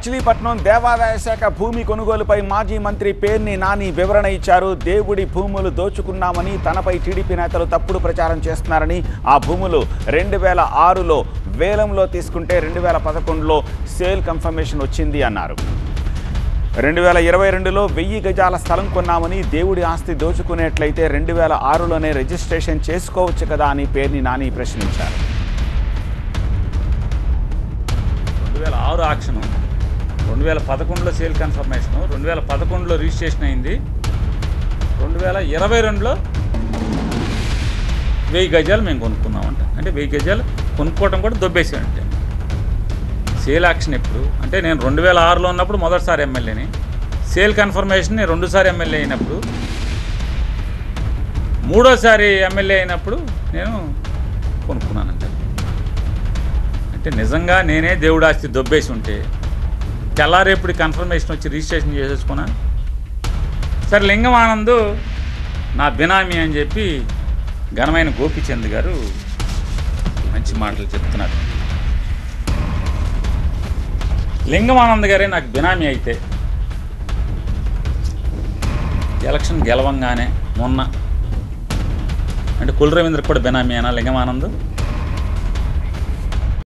మచిలీపట్నం దేవాదాయ శాఖ భూమి కొనుగోలుపై మాజీ మంత్రి పేర్ని నాని వివరణ ఇచ్చారు. దేవుడి భూములు దోచుకున్నామని తనపై టీడీపీ నేతలు తప్పుడు ప్రచారం చేస్తున్నారని, ఆ భూములు 2006లో వేలంలో తీసుకుంటే 2011లో సేల్ కన్ఫర్మేషన్ వచ్చింది అన్నారు. 2022లో 1000 గజాల స్థలం కొన్నామని, దేవుడి ఆస్తి దోచుకునేట్లయితే 2006లోనే రిజిస్ట్రేషన్ చేసుకోవచ్చు కదా అని పేర్ని నాని ప్రశ్నించారు. 2006 ఆక్షను, 2011లో సేల్ కన్ఫర్మేషను, 2011లో రిజిస్ట్రేషన్ అయింది, 2022లో 1000 గజాలు మేము కొనుక్కున్నామంట. అంటే 1000 గజాలు కొనుక్కోవడం కూడా దొబ్బేసామంటే. సేల్ యాక్షన్ ఎప్పుడు అంటే నేను 2006లో ఉన్నప్పుడు మొదటిసారి ఎమ్మెల్యేని, సేల్ కన్ఫర్మేషన్ 2సారి ఎమ్మెల్యే అయినప్పుడు, 3ఓసారి ఎమ్మెల్యే అయినప్పుడు నేను కొనుక్కున్నానంట. అంటే నిజంగా నేనే దేవుడి ఆస్తి దొబ్బేసి ఉంటే తెల్లారేపుడి కన్ఫర్మేషన్ వచ్చి రిజిస్ట్రేషన్ చేసేసుకున్నాను. సరే, లింగం ఆనంద్ నా బినామీ అని చెప్పి ఘనమైన గోపిచంద్ గారు మంచి మాటలు చెప్తున్నారు. లింగం ఆనంద్ గారే నాకు బినామీ అయితే ఎలక్షన్ గెలవంగానే మొన్న అంటే కుల రవీంద్రకు కూడా బినామీ అయినా లింగం ఆనంద్